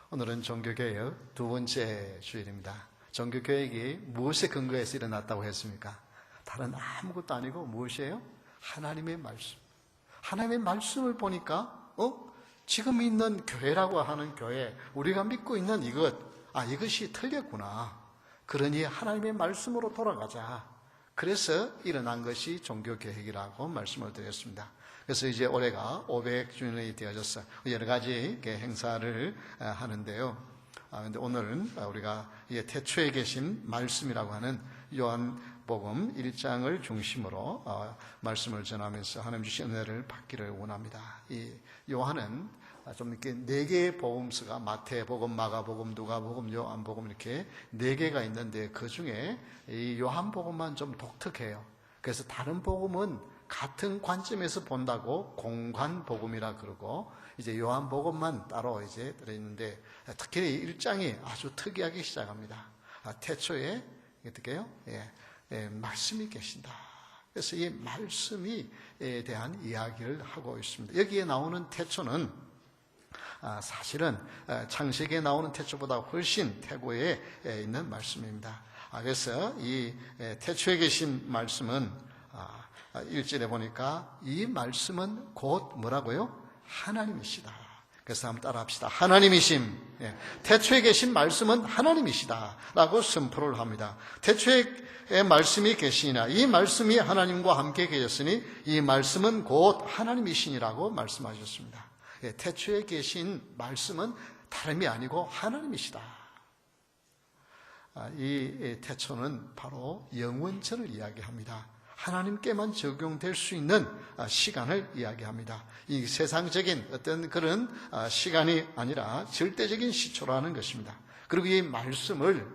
오늘은 종교개혁 두 번째 주일입니다. 종교개혁이 무엇에 근거해서 일어났다고 했습니까? 다른 아무것도 아니고 무엇이에요? 하나님의 말씀. 하나님의 말씀을 보니까 지금 있는 교회라고 하는 교회, 우리가 믿고 있는 이것이 틀렸구나. 그러니 하나님의 말씀으로 돌아가자. 그래서 일어난 것이 종교개혁이라고 말씀을 드렸습니다. 그래서 이제 올해가 500주년이 되어졌어요. 여러 가지 행사를 하는데요. 근데 오늘은 우리가 태초에 계신 말씀이라고 하는 요한복음 1장을 중심으로 말씀을 전하면서 하나님 주신 은혜를 받기를 원합니다. 이 요한은 좀 이렇게 4개의 복음서가 마태복음, 마가복음, 누가복음, 요한복음 이렇게 4개가 있는데 그 중에 이 요한복음만 좀 독특해요. 그래서 다른 복음은 같은 관점에서 본다고 공관복음이라 그러고 이제 요한복음만 따로 이제 들어있는데 특히 1장이 아주 특이하게 시작합니다. 태초에 어떻게 해요? 말씀이 계신다. 그래서 이 말씀에 대한 이야기를 하고 있습니다. 여기에 나오는 태초는 사실은 창세기에 나오는 태초보다 훨씬 태고에 있는 말씀입니다. 그래서 이 태초에 계신 말씀은 1절에 보니까 이 말씀은 곧 뭐라고요? 하나님이시다. 그래서 한번 따라 합시다. 하나님이심. 태초에 계신 말씀은 하나님이시다 라고 선포를 합니다. 태초에 말씀이 계시니라. 이 말씀이 하나님과 함께 계셨으니 이 말씀은 곧 하나님이시니라고 말씀하셨습니다. 태초에 계신 말씀은 다름이 아니고 하나님이시다. 이 태초는 바로 영원전을 이야기합니다. 하나님께만 적용될 수 있는 시간을 이야기합니다. 이 세상적인 어떤 그런 시간이 아니라 절대적인 시초라는 것입니다. 그리고 이 말씀을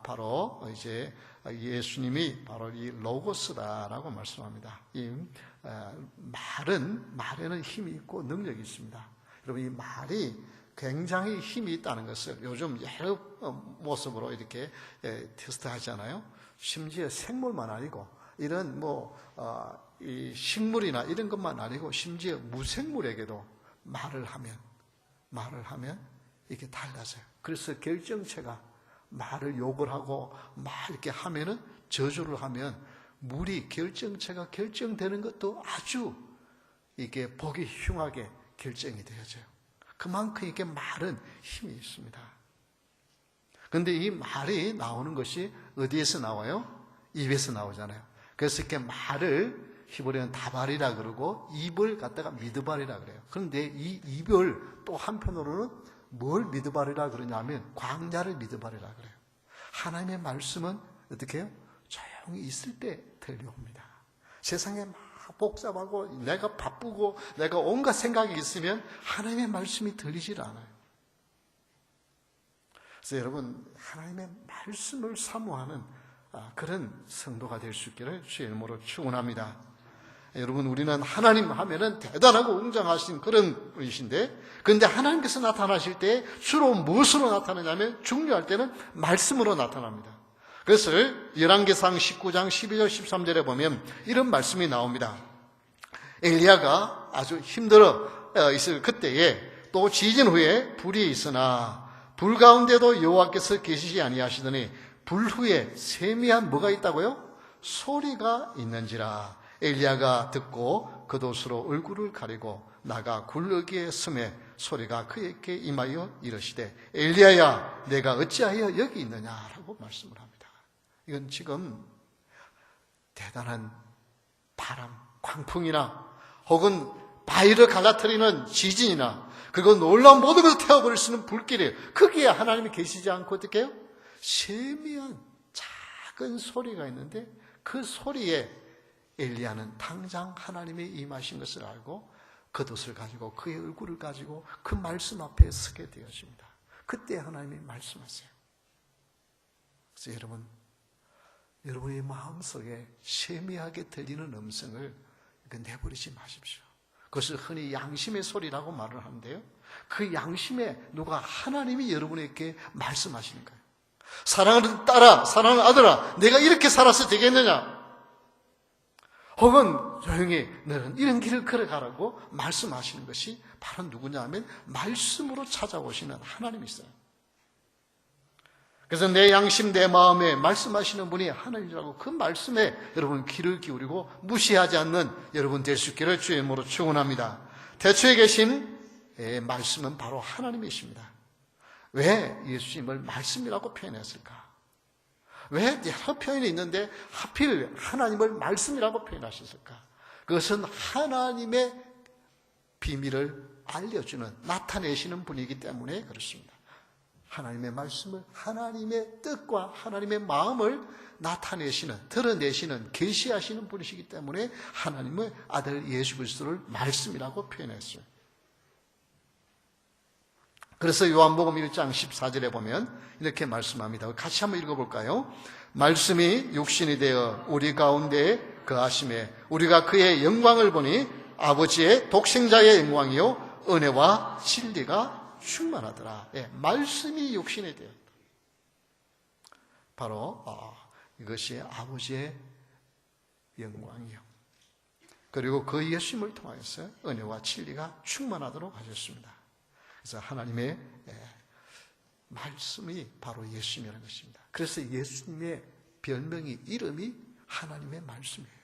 바로 이제 예수님이 바로 이 로고스다라고 말씀합니다. 이 말에는 힘이 있고 능력이 있습니다. 여러분 이 말이 굉장히 힘이 있다는 것을 요즘 여러 모습으로 이렇게 테스트 하잖아요. 심지어 생물만 아니고 이런 이 식물이나 이런 것만 아니고 심지어 무생물에게도 말을 하면 이게 달라져요. 그래서 결정체가 말을 욕을 하고 이렇게 하면은 저주를 하면 물이 결정체가 결정되는 것도 아주 이게 보기 흉하게 결정이 되어져요. 그만큼 이게 말은 힘이 있습니다. 그런데 이 말이 나오는 것이 어디에서 나와요? 입에서 나오잖아요. 그래서 이렇게 말을 히브리어는 다발이라 그러고 입을 갖다가 미드발이라 그래요. 그런데 이 입을 또 한편으로는 뭘 미드발이라 그러냐면 광야를 미드발이라 그래요. 하나님의 말씀은 어떻게 해요? 조용히 있을 때 들려옵니다. 세상에 막 복잡하고 내가 바쁘고 내가 온갖 생각이 있으면 하나님의 말씀이 들리질 않아요. 그래서 여러분 하나님의 말씀을 사모하는 그런 성도가 될 수 있기를 주의 이름으로 축원합니다. 여러분 우리는 하나님 하면은 대단하고 웅장하신 그런 분이신데 그런데 하나님께서 나타나실 때 주로 무엇으로 나타나냐면 중요할 때는 말씀으로 나타납니다. 그래서 열왕기상 19장 12절 13절에 보면 이런 말씀이 나옵니다. 엘리야가 아주 힘들어 있을 그때에 또 지진 후에 불이 있으나 불 가운데도 여호와께서 계시지 아니하시더니 불 후에 세미한 뭐가 있다고요? 소리가 있는지라. 엘리야가 듣고 겉옷으로 얼굴을 가리고 나가 굴러기에 섬에 소리가 그에게 임하여 이르시되 엘리야야 내가 어찌하여 여기 있느냐라고 말씀을 합니다. 이건 지금 대단한 바람, 광풍이나 혹은 바위를 갈라뜨리는 지진이나 그리고 놀라운 모든 것을 태워버릴 수 있는 불길이에요. 거기에 하나님이 계시지 않고 어떻게 해요? 세미한 작은 소리가 있는데 그 소리에 엘리야는 당장 하나님이 임하신 것을 알고 겉옷을 가지고 그의 얼굴을 가지고 그 말씀 앞에 서게 되어집니다. 그때 하나님이 말씀하세요. 그래서 여러분의 마음속에 세미하게 들리는 음성을 내버리지 마십시오. 그것을 흔히 양심의 소리라고 말을 하는데요. 그 양심에 누가 하나님이 여러분에게 말씀하시는 거예요. 사랑하는 딸아, 사랑하는 아들아, 내가 이렇게 살아서 되겠느냐? 혹은 조용히 너는 이런 길을 걸어가라고 말씀하시는 것이 바로 누구냐 하면 말씀으로 찾아오시는 하나님이 있어요. 그래서 내 양심, 내 마음에 말씀하시는 분이 하나님이라고 그 말씀에 여러분 귀를 기울이고 무시하지 않는 여러분 될 수 있기를 주의 이름으로 축원합니다. 대초에 계신 말씀은 바로 하나님이십니다. 왜 예수님을 말씀이라고 표현했을까? 왜 여러 표현이 있는데 하필 하나님을 말씀이라고 표현하셨을까? 그것은 하나님의 비밀을 알려주는, 나타내시는 분이기 때문에 그렇습니다. 하나님의 말씀을, 하나님의 뜻과 하나님의 마음을 나타내시는, 드러내시는, 계시하시는 분이시기 때문에 하나님의 아들 예수 그리스도를 말씀이라고 표현했어요. 그래서 요한복음 1장 14절에 보면 이렇게 말씀합니다. 같이 한번 읽어볼까요? 말씀이 육신이 되어 우리 가운데 거하심에 우리가 그의 영광을 보니 아버지의 독생자의 영광이요 은혜와 진리가 충만하더라. 말씀이 육신이 되었다. 바로 이것이 아버지의 영광이요. 그리고 그 예수님을 통해서 은혜와 진리가 충만하도록 하셨습니다. 그래서 하나님의 말씀이 바로 예수님이라는 것입니다. 그래서 예수님의 별명이, 이름이 하나님의 말씀이에요.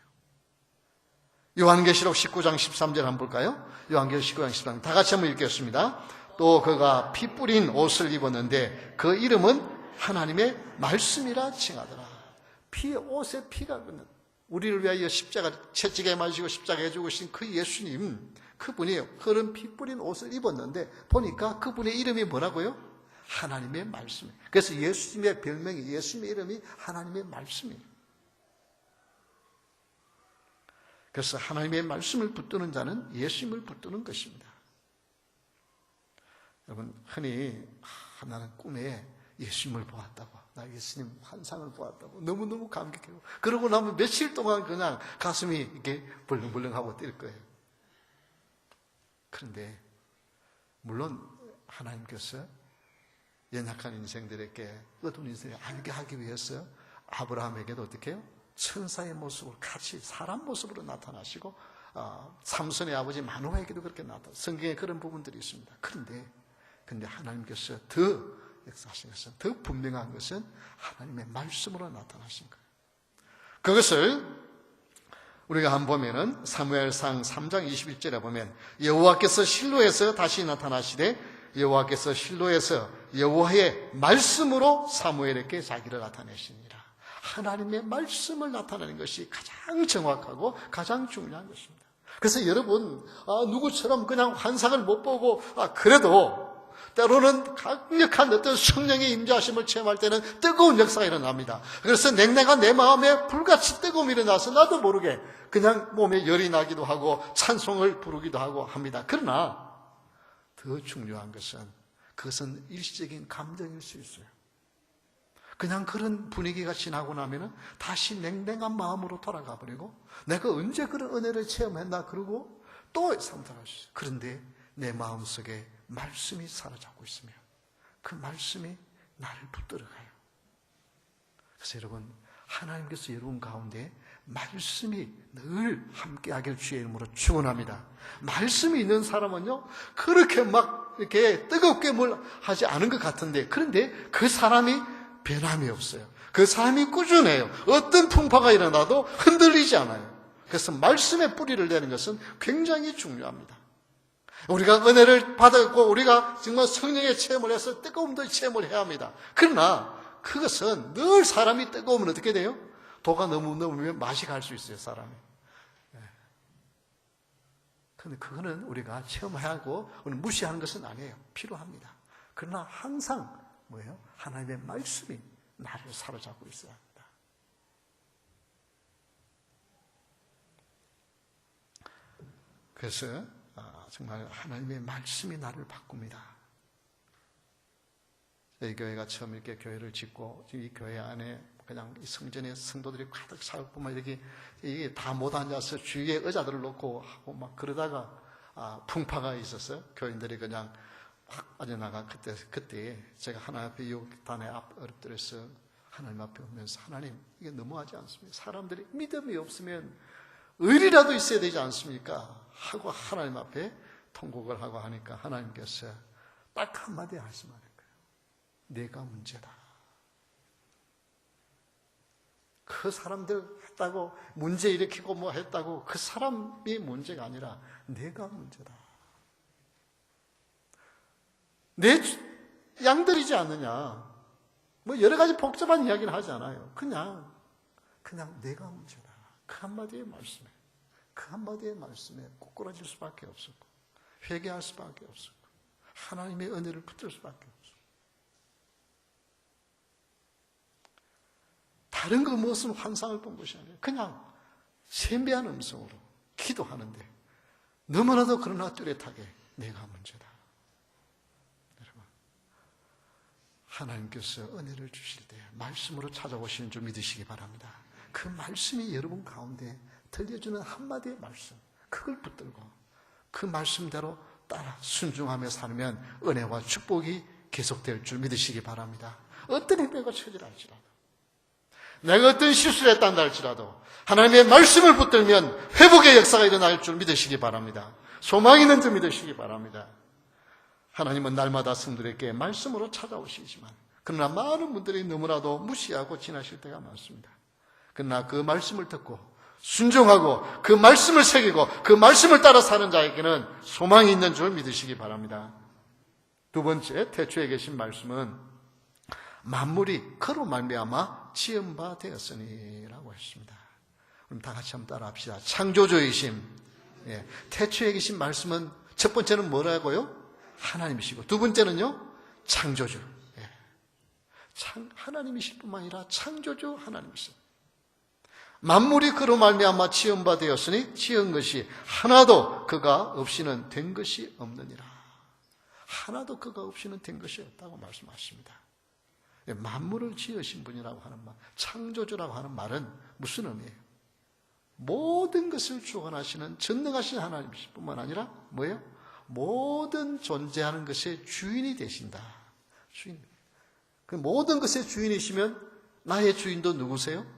요한계시록 19장 13절 한번 볼까요? 요한계시록 19장 13절 다 같이 한번 읽겠습니다. 또 그가 피 뿌린 옷을 입었는데 그 이름은 하나님의 말씀이라 칭하더라. 옷에 피가 우리를 위하여 십자가 채찍에 맞으시고 십자가에 죽으신 그 예수님, 그분이 흐른 피 뿌린 옷을 입었는데 보니까 그분의 이름이 뭐라고요? 하나님의 말씀. 그래서 예수님의 별명이, 예수님의 이름이 하나님의 말씀이에요. 그래서 하나님의 말씀을 붙드는 자는 예수님을 붙드는 것입니다. 여러분, 흔히 나는 꿈에 예수님을 보았다고, 나 예수님 환상을 보았다고 너무너무 감격해요. 그러고 나면 며칠 동안 그냥 가슴이 이렇게 벌렁벌렁하고 뛸 거예요. 그런데 물론 하나님께서 연약한 인생들에게, 어두운 인생을 알게 하기 위해서 아브라함에게도 어떻게 해요? 천사의 모습으로 같이 사람 모습으로 나타나시고 삼손의 아버지 마노아에게도 그렇게 나타나요. 성경에 그런 부분들이 있습니다. 그런데 하나님께서 더 역사하신 것은, 더 분명한 것은 하나님의 말씀으로 나타나신 거예요. 그것을 우리가 한번 보면은 사무엘상 3장 21절에 보면 여호와께서 실로에서 다시 나타나시되 여호와께서 실로에서 여호와의 말씀으로 사무엘에게 자기를 나타내시니라. 하나님의 말씀을 나타내는 것이 가장 정확하고 가장 중요한 것입니다. 그래서 여러분, 누구처럼 그냥 환상을 못 보고 그래도 때로는 강력한 어떤 성령의 임재하심을 체험할 때는 뜨거운 역사가 일어납니다. 그래서 냉랭한 내 마음에 불같이 뜨거움이 일어나서 나도 모르게 그냥 몸에 열이 나기도 하고 찬송을 부르기도 하고 합니다. 그러나 더 중요한 것은 그것은 일시적인 감정일 수 있어요. 그냥 그런 분위기가 지나고 나면은 다시 냉랭한 마음으로 돌아가 버리고 내가 언제 그런 은혜를 체험했나 그러고 또 상상할 수 있어요. 그런데 내 마음속에 말씀이 사로잡고 있으면 그 말씀이 나를 붙들어가요. 그래서 여러분, 하나님께서 여러분 가운데 말씀이 늘 함께하길 주의 이름으로 축원합니다. 말씀이 있는 사람은요 그렇게 막 이렇게 뜨겁게 뭘 하지 않은 것 같은데, 그런데 그 사람이 변함이 없어요. 그 사람이 꾸준해요. 어떤 풍파가 일어나도 흔들리지 않아요. 그래서 말씀의 뿌리를 내는 것은 굉장히 중요합니다. 우리가 은혜를 받았고 우리가 정말 성령의 체험을 해서 뜨거움도 체험을 해야 합니다. 그러나 그것은 늘 사람이 뜨거우면 어떻게 돼요? 도가 너무 넘으면 맛이 갈 수 있어요, 사람이. 그런데 그거는 우리가 체험하고 무시하는 것은 아니에요. 필요합니다. 그러나 항상 뭐예요? 하나님의 말씀이 나를 사로잡고 있어야 합니다. 그래서 정말 하나님의 말씀이 나를 바꿉니다. 저희 교회가 처음 이렇게 교회를 짓고 이 교회 안에 그냥 이 성전에 성도들이 가득 차고만 이게 다 못 앉아서 주위에 의자들을 놓고 하고 막 그러다가 풍파가 있었어요. 교인들이 그냥 확 빠져나가 그때 제가 하나님 앞에 요단의 앞 엎드려서 하나님 앞에 오면서 하나님 이게 너무하지 않습니까? 사람들이 믿음이 없으면 의리라도 있어야 되지 않습니까? 하고 하나님 앞에 통곡을 하고 하니까 하나님께서 딱 한마디 말씀하는 거예요. 내가 문제다. 그 사람들 했다고 문제 일으키고 뭐 했다고 그 사람이 문제가 아니라 내가 문제다. 내 양들이지 않느냐. 뭐 여러 가지 복잡한 이야기를 하지 않아요. 그냥 내가 문제다. 그 한마디의 말씀에 꼬꾸라질 수밖에 없었고 회개할 수밖에 없었고 하나님의 은혜를 붙들 수밖에 없었고 다른 그 무엇은 환상을 본 것이 아니라 그냥 세미한 음성으로 기도하는데 너무나도 그러나 뚜렷하게 내가 문제다. 여러분, 하나님께서 은혜를 주실 때 말씀으로 찾아오시는 줄 믿으시기 바랍니다. 그 말씀이 여러분 가운데 들려주는 한마디의 말씀, 그걸 붙들고 그 말씀대로 따라 순종하며 살면 은혜와 축복이 계속될 줄 믿으시기 바랍니다. 어떤 행배가 처지라 할지라도, 내가 어떤 실수를 했단다 할지라도 하나님의 말씀을 붙들면 회복의 역사가 일어날 줄 믿으시기 바랍니다. 소망이 있는 줄 믿으시기 바랍니다. 하나님은 날마다 성도들에게 말씀으로 찾아오시지만 그러나 많은 분들이 너무나도 무시하고 지나실 때가 많습니다. 그러나 그 말씀을 듣고 순종하고 그 말씀을 새기고 그 말씀을 따라 사는 자에게는 소망이 있는 줄 믿으시기 바랍니다. 두 번째, 태초에 계신 말씀은 만물이 그로 말미암아 지은 바 되었으니라고 했습니다. 그럼 다 같이 한번 따라 합시다. 창조주이심. 태초에 계신 말씀은 첫 번째는 뭐라고요? 하나님이시고 두 번째는요? 창조주. 하나님이실 뿐만 아니라 창조주 하나님이십니다. 만물이 그로 말미암아 지은 바 되었으니 지은 것이 하나도 그가 없이는 된 것이 없느니라. 하나도 그가 없이는 된 것이 없다고 말씀하십니다. 만물을 지으신 분이라고 하는 말, 창조주라고 하는 말은 무슨 의미예요? 모든 것을 주관하시는 전능하신 하나님이실 뿐만 아니라 뭐예요? 모든 존재하는 것의 주인이 되신다. 주인. 그 모든 것의 주인이시면 나의 주인도 누구세요?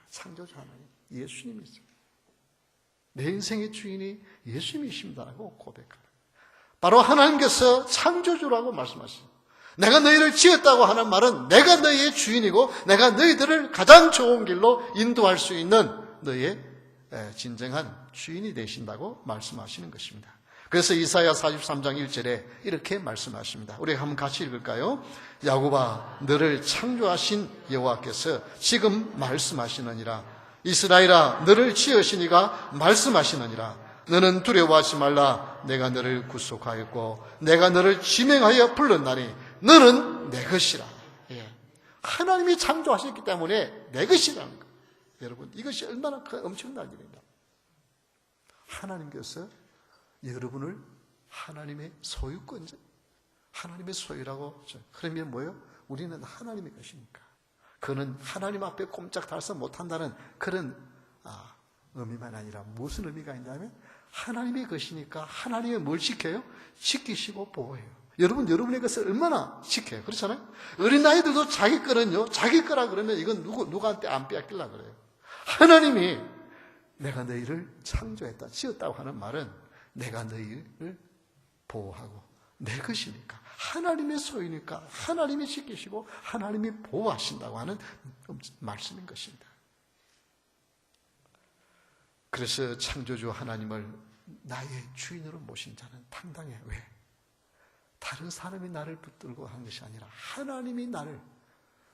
창조주 하나님, 예수님이죠. 내 인생의 주인이 예수님이십니다라고 고백하는. 바로 하나님께서 창조주라고 말씀하십니다. 내가 너희를 지었다고 하는 말은 내가 너희의 주인이고 내가 너희들을 가장 좋은 길로 인도할 수 있는 너희의 진정한 주인이 되신다고 말씀하시는 것입니다. 그래서 이사야 43장 1절에 이렇게 말씀하십니다. 우리 한번 같이 읽을까요? 야곱아, 너를 창조하신 여호와께서 지금 말씀하시느니라. 이스라엘아, 너를 지으신 이가 말씀하시느니라. 너는 두려워하지 말라. 내가 너를 구속하였고 내가 너를 지명하여 불렀나니 너는 내 것이라. 하나님이 창조하셨기 때문에 내 것이라는 거예요. 여러분, 이것이 얼마나 엄청난 일입니다. 하나님께서 여러분을 하나님의 소유권자, 하나님의 소유라고. 그러면 뭐예요? 우리는 하나님의 것이니까. 그는 하나님 앞에 꼼짝 달싹 못한다는 그런 의미만 아니라 무슨 의미가 있냐면 하나님의 것이니까 하나님의 뭘 지켜요? 지키시고 보호해요. 여러분, 여러분의 것을 얼마나 지켜요? 그렇잖아요? 어린아이들도 자기 거는요, 자기 거라 그러면 이건 누구한테 안 빼앗기려고 그래요. 하나님이 내가 너희를 창조했다, 지었다고 하는 말은 내가 너희를 보호하고 내 것이니까 하나님의 소유니까 하나님이 지키시고 하나님이 보호하신다고 하는 말씀인 것입니다. 그래서 창조주 하나님을 나의 주인으로 모신 자는 당당해. 왜? 다른 사람이 나를 붙들고 하는 것이 아니라 하나님이 나를,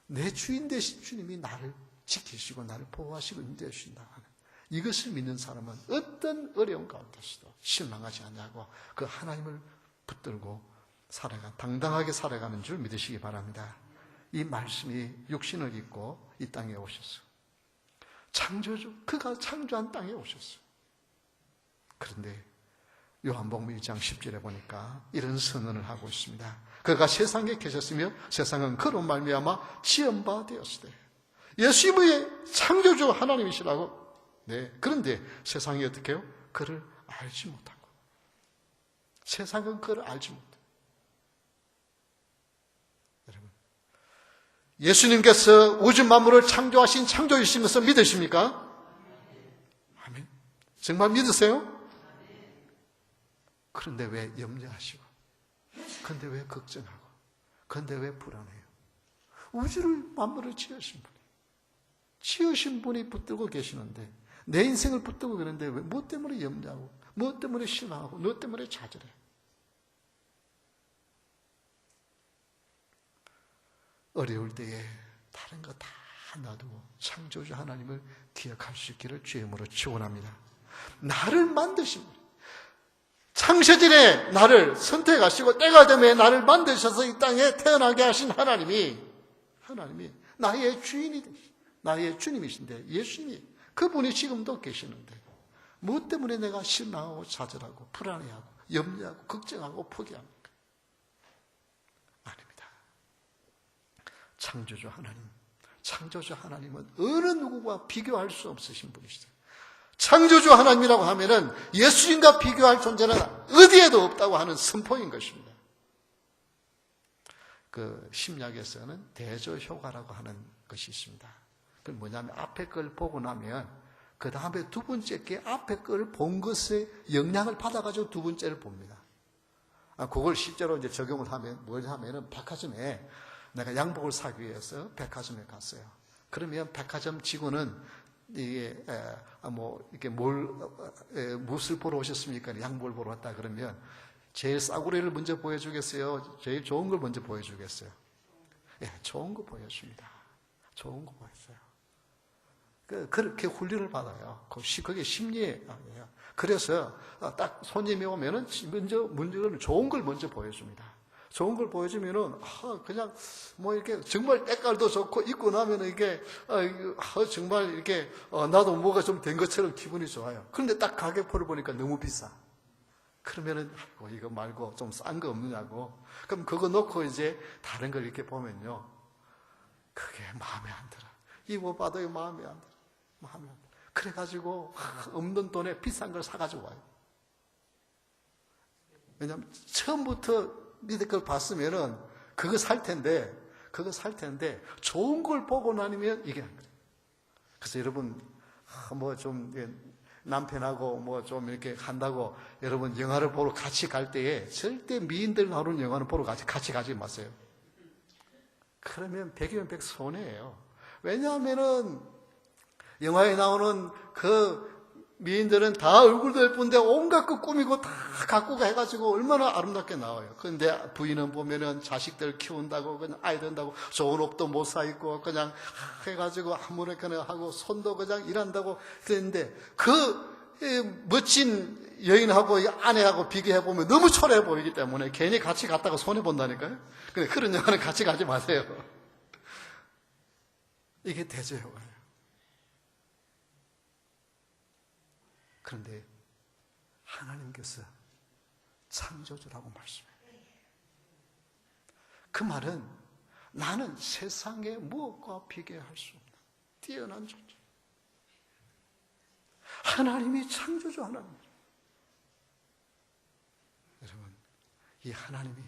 내 주인 되신 주님이 나를 지키시고 나를 보호하시고 인도해 주신다고 하는 이것을 믿는 사람은 어떤 어려운 가운데서도 실망하지 않냐고 그 하나님을 붙들고 당당하게 살아가는 줄 믿으시기 바랍니다. 이 말씀이 육신을 입고 이 땅에 오셨어요. 창조주, 그가 창조한 땅에 오셨어요. 그런데 요한복음 1장 10절에 보니까 이런 선언을 하고 있습니다. 그가 세상에 계셨으며 세상은 그로 말미암아 지은 바 되었으되. 예수님의 창조주 하나님이시라고. 네. 그런데 세상이 어떻게 해요? 그를 알지 못하고. 세상은 그를 알지 못해요. 여러분, 예수님께서 우주 만물을 창조하신 창조이신 것을 믿으십니까? 아멘. 정말 믿으세요? 그런데 왜 염려하시고, 그런데 왜 걱정하고, 그런데 왜 불안해요? 우주를 만물을 지으신 분이 붙들고 계시는데, 내 인생을 붙들고 계는데 왜 무엇 때문에 염려하고, 무엇 때문에 실망하고, 무엇 때문에 좌절해? 어려울 때에 다른 거 다 놔두고 창조주 하나님을 기억할 수 있기를 주의 이름으로 축원합니다. 나를 만드신 분, 창세전에 나를 선택하시고 때가 되면 나를 만드셔서 이 땅에 태어나게 하신 하나님이 나의 주인이 되시, 나의 주님이신데, 예수님이 그분이 지금도 계시는데 무엇 때문에 내가 실망하고 좌절하고 불안해하고 염려하고 걱정하고 포기합니까? 아닙니다. 창조주 하나님은 어느 누구와 비교할 수 없으신 분이시죠. 창조주 하나님이라고 하면은 예수님과 비교할 존재는 어디에도 없다고 하는 선포인 것입니다. 그 심리학에서는 대조효과라고 하는 것이 있습니다. 그 뭐냐면 앞에 걸 보고 나면 그 다음에 두 번째 게 앞에 걸 본 것의 영향을 받아가지고 두 번째를 봅니다. 그걸 실제로 이제 적용을 하면 뭘 하면은 백화점에 내가 양복을 사기 위해서 백화점에 갔어요. 그러면 백화점 직원은 이게 이렇게 무엇을 보러 오셨습니까? 양복을 보러 왔다 그러면 제일 싸구려를 먼저 보여주겠어요? 제일 좋은 걸 먼저 보여주겠어요? 예, 좋은 거 보여줍니다. 좋은 거 보였어요. 그렇게 훈련을 받아요. 그게 심리예요. 그래서 딱 손님이 오면은 먼저 좋은 걸 먼저 보여줍니다. 좋은 걸 보여주면은 그냥 뭐 이렇게 정말 때깔도 좋고 입고 나면은 이게 정말 이렇게 나도 뭐가 좀 된 것처럼 기분이 좋아요. 그런데 딱 가격표를 보니까 너무 비싸. 그러면은 이거 말고 좀 싼 거 없느냐고. 그럼 그거 놓고 이제 다른 걸 이렇게 보면요, 그게 마음에 안 들어. 입어봐도 마음에 안 들어. 그래가지고 없는 돈에 비싼 걸 사가지고 와요. 왜냐하면 처음부터 밑에 걸 봤으면은 그거 살 텐데 좋은 걸 보고 나면 이게 안 그래요. 그래서 여러분 뭐 좀 남편하고 뭐 좀 이렇게 한다고 여러분 영화를 보러 같이 갈 때에 절대 미인들 나오는 영화는 보러 같이 가지 마세요. 그러면 100이면 100 손해예요. 왜냐하면은 영화에 나오는 그 미인들은 다 얼굴도 예쁜데 온갖 거 꾸미고 다 갖고 해가지고 얼마나 아름답게 나와요. 그런데 부인은 보면은 자식들 키운다고 그냥 아이 된다고 좋은 옷도 못 사 입고 그냥 해가지고 아무렇게나 하고 손도 그냥 일한다고 그랬는데 그 멋진 여인하고 아내하고 비교해 보면 너무 초라해 보이기 때문에 괜히 같이 갔다가 손해 본다니까요. 근데 그런 영화는 같이 가지 마세요. 이게 대조효과예요. 그런데 하나님께서 창조주라고 말씀해요. 그 말은 나는 세상에 무엇과 비교할 수 없는 뛰어난 존재. 하나님이 창조주 하나님. 여러분, 이 하나님이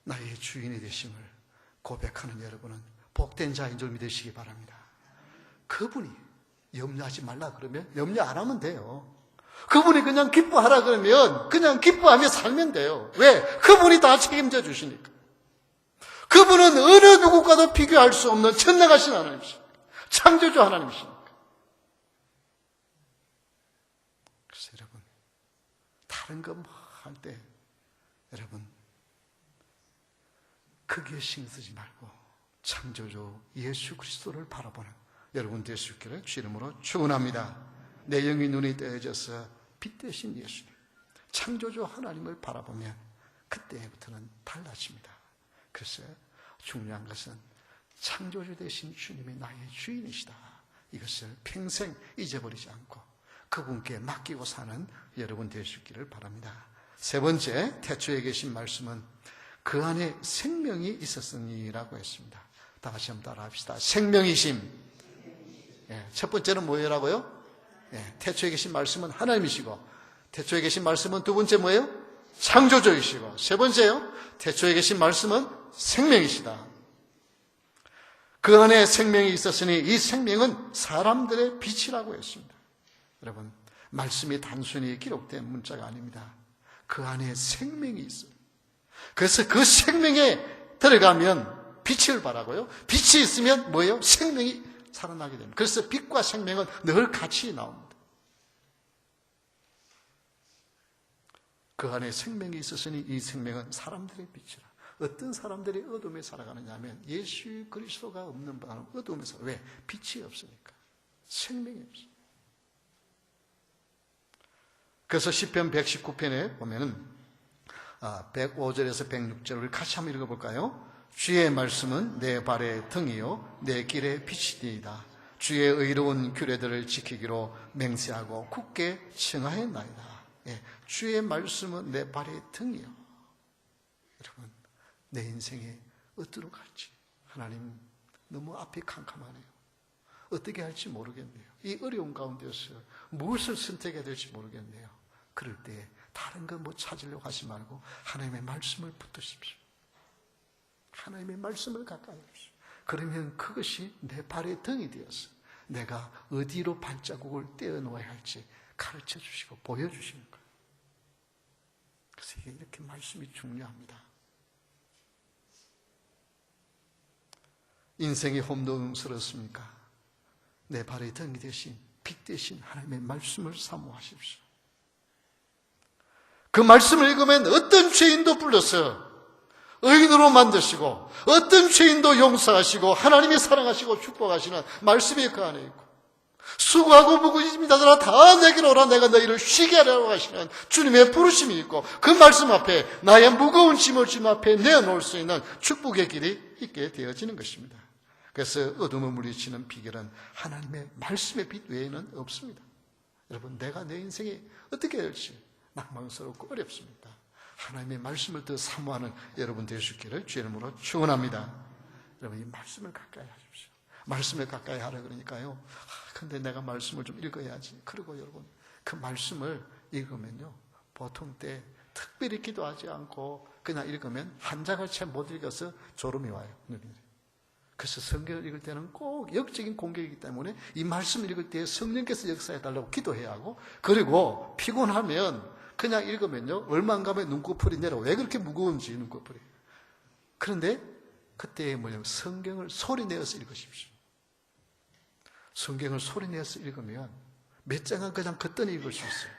나의 주인이 되심을 고백하는 여러분은 복된 자인 줄 믿으시기 바랍니다. 그분이 염려하지 말라 그러면 염려 안 하면 돼요. 그분이 그냥 기뻐하라 그러면 그냥 기뻐하며 살면 돼요. 왜? 그분이 다 책임져 주시니까. 그분은 어느 누구과도 비교할 수 없는 전능하신 하나님이십니다. 창조주 하나님이십니다. 그래서 여러분, 다른 거 할 때 여러분 크게 신경 쓰지 말고 창조주 예수 그리스도를 바라보는 여러분 될 수 있기를 주 이름으로 축원합니다. 내 영의 눈이 떼어져서 빛 대신 예수님, 창조주 하나님을 바라보면 그때부터는 달라집니다. 그래서 중요한 것은 창조주 되신 주님이 나의 주인이시다. 이것을 평생 잊어버리지 않고 그분께 맡기고 사는 여러분 될 수 있기를 바랍니다. 세 번째, 태초에 계신 말씀은 그 안에 생명이 있었으니라고 했습니다. 다 같이 한번 따라 합시다. 생명이심. 첫 번째는 뭐예요라고요? 태초에 계신 말씀은 하나님이시고, 태초에 계신 말씀은 두 번째 뭐예요? 창조주이시고, 세 번째요, 태초에 계신 말씀은 생명이시다. 그 안에 생명이 있었으니 이 생명은 사람들의 빛이라고 했습니다. 여러분, 말씀이 단순히 기록된 문자가 아닙니다. 그 안에 생명이 있어요. 그래서 그 생명에 들어가면 빛을 발하고요. 빛이 있으면 뭐예요? 생명이 살아나게 됩니다. 그래서 빛과 생명은 늘 같이 나옵니다. 그 안에 생명이 있었으니 이 생명은 사람들의 빛이라. 어떤 사람들이 어둠에 살아가느냐 하면 예수 그리스도가 없는 바는 어둠에 살아. 왜? 빛이 없으니까. 생명이 없어요. 그래서 시편 119편에 보면은 105절에서 106절을 같이 한번 읽어볼까요? 주의 말씀은 내 발의 등이요 내 길의 빛이니이다. 주의 의로운 규례들을 지키기로 맹세하고 굳게 청하였나이다. 예, 주의 말씀은 내 발의 등이요. 여러분, 내 인생에 어디로 갈지 하나님 너무 앞이 캄캄하네요. 어떻게 할지 모르겠네요. 이 어려운 가운데서 무엇을 선택해야 될지 모르겠네요. 그럴 때 다른 거 뭐 찾으려고 하지 말고 하나님의 말씀을 붙드십시오. 하나님의 말씀을 가까이 하십시오. 그러면 그것이 내 발의 등이 되어서 내가 어디로 발자국을 떼어놓아야 할지 가르쳐 주시고 보여주시는 거예요. 그래서 이렇게 말씀이 중요합니다. 인생이 혼돈스럽습니까? 내 발의 등이 대신 빛 대신 하나님의 말씀을 사모하십시오. 그 말씀을 읽으면 어떤 죄인도 불러서 의인으로 만드시고 어떤 죄인도 용서하시고 하나님이 사랑하시고 축복하시는 말씀이 그 안에 있고 수고하고 무거우신 자들아 다 내게로 오라 내가 너희를 쉬게 하라고 하시는 주님의 부르심이 있고 그 말씀 앞에 나의 무거운 짐을 주님 앞에 내어놓을 수 있는 축복의 길이 있게 되어지는 것입니다. 그래서 어둠을 물리치는 비결은 하나님의 말씀의 빛 외에는 없습니다. 여러분 내가 내 인생에 어떻게 해야 할지 낭만스럽고 어렵습니다. 하나님의 말씀을 더 사모하는 여러분 되시기를 주의 이름으로 축원합니다. 여러분 이 말씀을 가까이 하십시오. 말씀을 가까이 하라 그러니까요. 근데 내가 말씀을 좀 읽어야지. 그리고 여러분 그 말씀을 읽으면요. 보통 때 특별히 기도하지 않고 그냥 읽으면 한 장을 채 못 읽어서 졸음이 와요. 그래서 성경을 읽을 때는 꼭 영적인 공격이기 때문에 이 말씀을 읽을 때 성령께서 역사해달라고 기도해야 하고 그리고 피곤하면 그냥 읽으면요. 얼마 안 가면 눈꺼풀이 내려. 왜 그렇게 무거운지 눈꺼풀이. 그런데 그때 뭐냐면 성경을 소리내어서 읽으십시오. 성경을 소리내어서 읽으면 몇 장은 그냥 걷더니 읽을 수 있어요.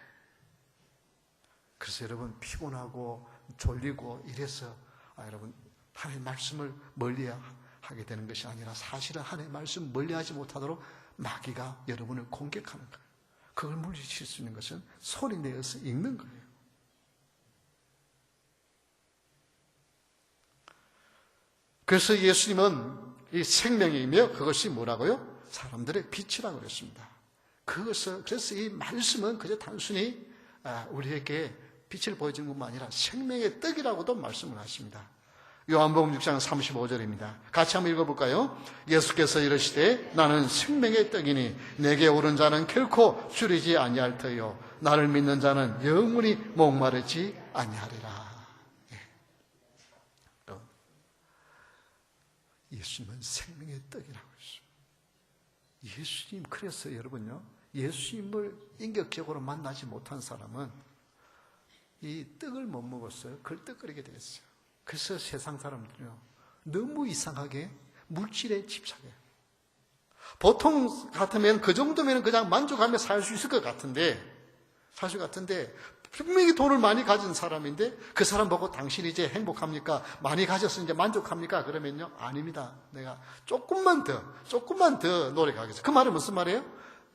그래서 여러분 피곤하고 졸리고 이래서 여러분 하나님의 말씀을 멀리하게 되는 것이 아니라 사실은 하나님의 말씀 멀리하지 못하도록 마귀가 여러분을 공격하는 거예요. 그걸 물리칠 수 있는 것은 소리내어서 읽는 거예요. 그래서 예수님은 이 생명이며 그것이 뭐라고요? 사람들의 빛이라고 그랬습니다. 그래서 이 말씀은 그저 단순히 우리에게 빛을 보여주는 것만 아니라 생명의 떡이라고도 말씀을 하십니다. 요한복음 6장 35절입니다. 같이 한번 읽어볼까요? 예수께서 이르시되 나는 생명의 떡이니 내게 오른 자는 결코 줄이지 아니할 터요 나를 믿는 자는 영원히 목마르지 아니하리라. 예수님은 생명의 떡이라고 했습니다. 예수님 그래서 여러분요 예수님을 인격적으로 만나지 못한 사람은 이 떡을 못 먹었어요. 걸떡거리게 됐어요. 그래서 세상 사람들은요 너무 이상하게 물질에 집착해요. 보통 같으면 그 정도면 그냥 만족하며 살 수 있을 것 같은데 분명히 돈을 많이 가진 사람인데 그 사람 보고 당신이 이제 행복합니까? 많이 가졌으니 이제 만족합니까? 그러면요 아닙니다. 내가 조금만 더 노력하겠어요. 그 말은 무슨 말이에요?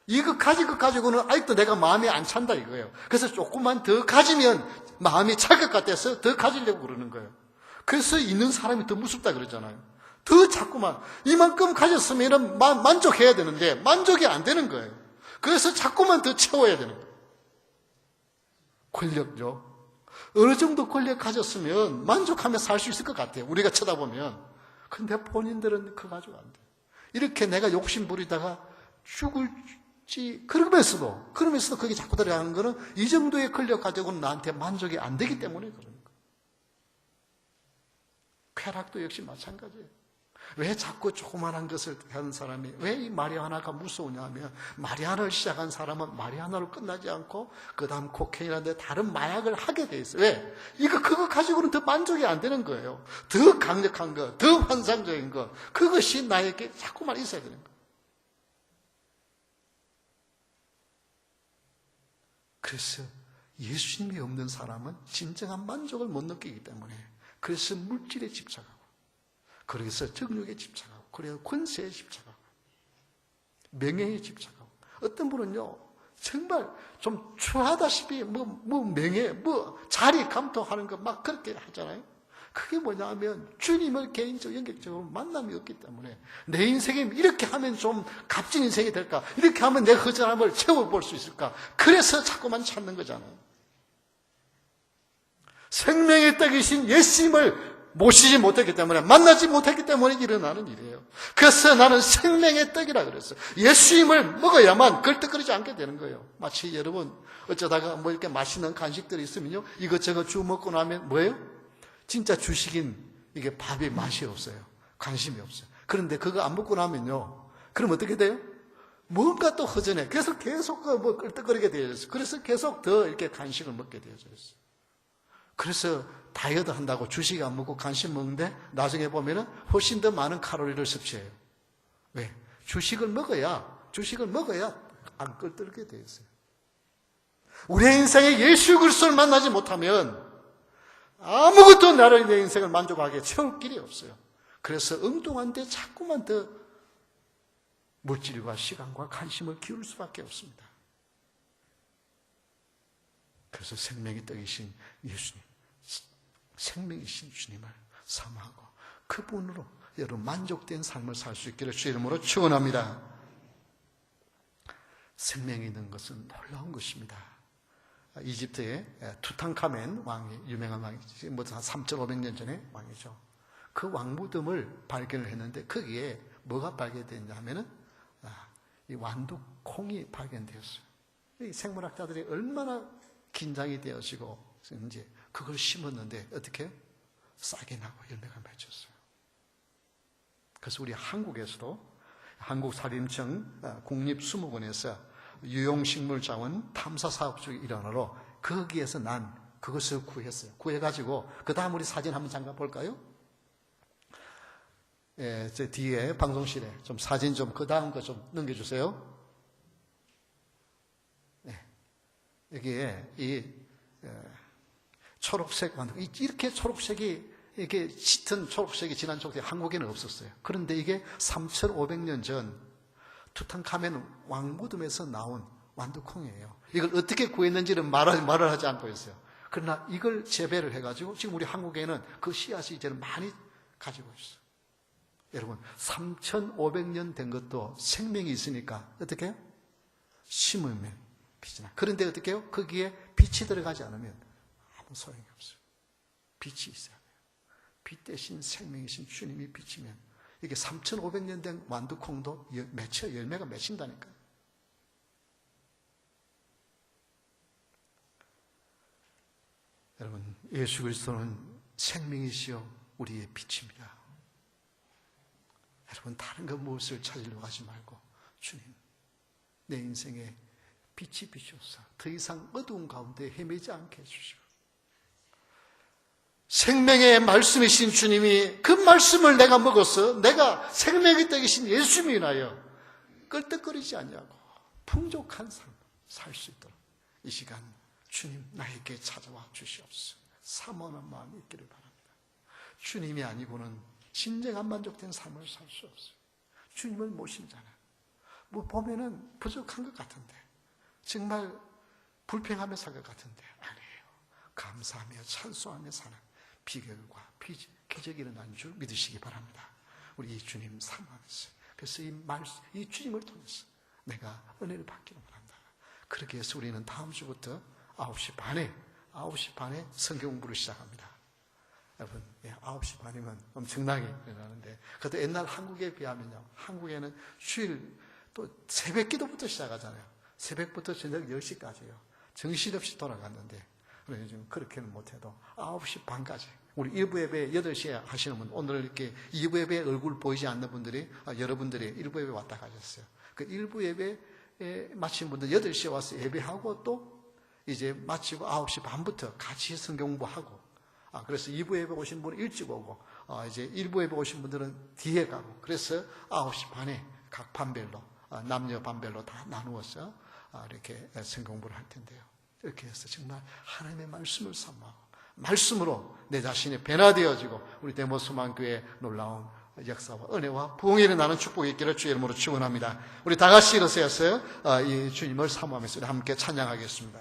이거 가진 것 가지고는 아직도 내가 마음이 안 찬다 이거예요. 그래서 조금만 더 가지면 마음이 찰 것 같아서 더 가지려고 그러는 거예요. 그래서 있는 사람이 더 무섭다 그러잖아요. 더 자꾸만 이만큼 가졌으면 만족해야 되는데 만족이 안 되는 거예요. 그래서 자꾸만 더 채워야 되는 거예요. 권력죠. 어느 정도 권력 가졌으면 만족하며 살 수 있을 것 같아요. 우리가 쳐다보면. 근데 본인들은 그거 가지고 안 돼요. 이렇게 내가 욕심 부리다가 죽을지 그러면서도 거기 자꾸 들어가는 거는 이 정도의 권력 가지고는 나한테 만족이 안 되기 때문에 그러는 거예요. 쾌락도 역시 마찬가지예요. 왜 자꾸 조그만한 것을 하는 사람이, 왜 이 마리아나가 무서우냐 하면, 마리아나를 시작한 사람은 마리아나로 끝나지 않고 그 다음 코케인이라든지 다른 마약을 하게 돼 있어요. 왜? 그거 가지고는 더 만족이 안 되는 거예요. 더 강력한 거, 더 환상적인 거, 그것이 나에게 자꾸만 있어야 되는 거예요. 그래서 예수님이 없는 사람은 진정한 만족을 못 느끼기 때문에, 그래서 물질에 집착하고, 그래서 정욕에 집착하고, 그래서 권세에 집착하고, 명예에 집착하고, 어떤 분은요 정말 좀 추하다시피 명예, 자리 감독하는 거 막 그렇게 하잖아요. 그게 뭐냐 하면 주님을 개인적 연결적으로 만남이 없기 때문에, 내 인생에 이렇게 하면 좀 값진 인생이 될까, 이렇게 하면 내 허전함을 채워볼 수 있을까, 그래서 자꾸만 찾는 거잖아요. 생명의 떡이신 예수님을 모시지 못했기 때문에, 만나지 못했기 때문에 일어나는 일이에요. 그래서 나는 생명의 떡이라 그랬어요. 예수님을 먹어야만 걸떡거리지 않게 되는 거예요. 마치 여러분 어쩌다가 이렇게 맛있는 간식들이 있으면요, 이것저것 주워 먹고 나면 뭐예요? 진짜 주식인 이게 밥이 맛이 없어요. 관심이 없어요. 그런데 그거 안 먹고 나면요, 그럼 어떻게 돼요? 뭔가 또 허전해. 그래서 계속 걸떡거리게 되어졌어요. 그래서 계속 더 이렇게 간식을 먹게 되어졌어요. 그래서 다이어트 한다고 주식 안 먹고 간식 먹는데 나중에 보면은 훨씬 더 많은 칼로리를 섭취해요. 왜? 주식을 먹어야 안 끌들게 되어 있어요. 우리의 인생에 예수 그리스도를 만나지 못하면 아무것도 내 인생을 만족하게 채울 길이 없어요. 그래서 엉뚱한데 자꾸만 더 물질과 시간과 관심을 기울일 수밖에 없습니다. 그래서 생명의 떡이신 예수님, 생명이신 주님을 사모하고 그분으로 여러분 만족된 삶을 살 수 있기를 주의 이름으로 축원합니다. 생명이 있는 것은 놀라운 것입니다. 이집트의 투탕카멘 왕이 유명한 왕이죠. 지금부터 한 3,500년 전의 왕이죠. 그 왕무덤을 발견을 했는데 거기에 뭐가 발견됐냐 하면은 이 완두콩이 발견되었어요. 이 생물학자들이 얼마나 긴장이 되어지고 이제 그걸 심었는데 어떻게 해요? 싹이 나고 열매가 맺혔어요. 그래서 우리 한국에서도 한국산림청 국립수목원에서 유용식물자원 탐사사업 중에 일환으로 거기에서 난 그것을 구했어요. 구해가지고 그 다음 우리 사진 한번 잠깐 볼까요? 예, 제 뒤에 방송실에 좀 사진 좀 그 다음 거 좀 넘겨주세요. 네. 여기에 이 초록색 완두, 이렇게 초록색이 이렇게 짙은 초록색이 진한 초록색이 한국에는 없었어요. 그런데 이게 3,500년 전 투탕카멘 왕무덤에서 나온 완두콩이에요. 이걸 어떻게 구했는지는 말을 하지 않고 있어요. 그러나 이걸 재배를 해가지고 지금 우리 한국에는 그 씨앗이 이제는 많이 가지고 있어요. 여러분 3,500년 된 것도 생명이 있으니까 어떻게 해요? 심으면 빛이 나. 그런데 어떻게 해요? 거기에 빛이 들어가지 않으면 아무 소용이 없어요. 빛이 있어야 돼요. 빛 대신 생명이신 주님이 비치면 이게 3,500년 된 완두콩도 열매가 맺힌다니까요. 여러분 예수 그리스도는 생명이시여 우리의 빛입니다. 여러분 다른 것 무엇을 찾으려고 하지 말고 주님 내 인생에 빛이 비추소서. 더 이상 어두운 가운데 헤매지 않게 해주시고 생명의 말씀이신 주님이 그 말씀을 내가 먹어서 내가 생명의 떡이신 예수님이 인하여 끌떡거리지 않냐고 풍족한 삶 살 수 있도록 이 시간 주님 나에게 찾아와 주시옵소서. 사모하는 마음이 있기를 바랍니다. 주님이 아니고는 진정한 만족된 삶을 살 수 없어요. 주님을 모신 자는 보면은 부족한 것 같은데 정말 불평하며 살 것 같은데 아니에요. 감사하며 찬송하며 사는 비결과 기적이 일어난 줄 믿으시기 바랍니다. 우리 이 주님 사모하면서 그래서 이 주님을 통해서 내가 은혜를 받기를 바랍니다. 그렇게 해서 우리는 다음 주부터 9시 반에 성경 공부를 시작합니다. 여러분 9시 반이면 엄청나게 일어나는데 그것도 옛날 한국에 비하면요. 한국에는 주일 또 새벽 기도부터 시작하잖아요. 새벽부터 저녁 10시까지요. 정신없이 돌아갔는데 우리는 지금 그렇게는 못해도 9시 반까지 우리 1부 예배 8시에 하시는 분, 오늘 이렇게 2부 예배 얼굴 보이지 않는 분들이, 여러분들이 1부 예배 왔다 가셨어요. 그 1부 예배 마친 분들 8시에 와서 예배하고 또 이제 마치고 9시 반부터 같이 성경 공부하고, 그래서 2부 예배 오신 분은 일찍 오고, 이제 1부 예배 오신 분들은 뒤에 가고, 그래서 9시 반에 각 반별로, 남녀 반별로 다 나누어서 이렇게 성경 공부를 할 텐데요. 이렇게 해서 정말 하나님의 말씀을 사모하고, 말씀으로 내 자신이 변화되어지고, 우리 대모소망교회 놀라운 역사와 은혜와 부흥이 일어나는 축복이 있기를 주의 이름으로 축원합니다. 우리 다 같이 일어서서 이 주님을 사모하면서 함께 찬양하겠습니다.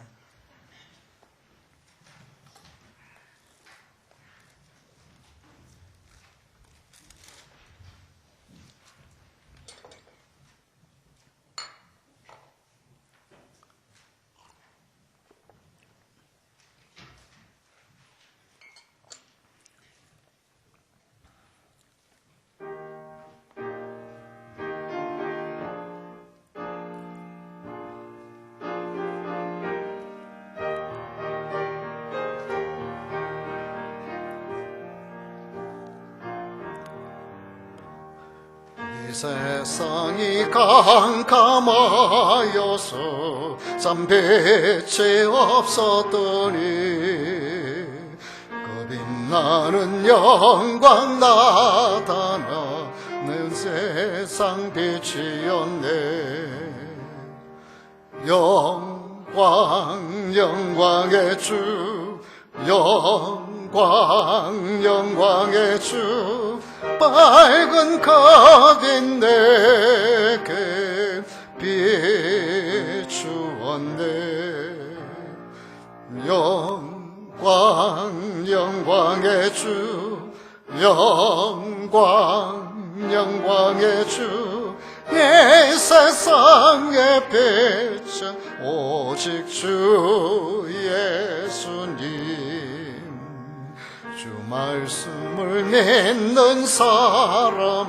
이 세상이 캄캄하여서 참 빛이 없었더니 그 빛나는 영광 나타나 는 세상 빛이었네. 영광 영광의 주, 영광 영광의 주, 밝은 겁인 내게 비추었네. 영광 영광의 주, 영광 영광의 주, 이 세상의 빛은 오직 주 예수님. 주 말씀을 믿는 사람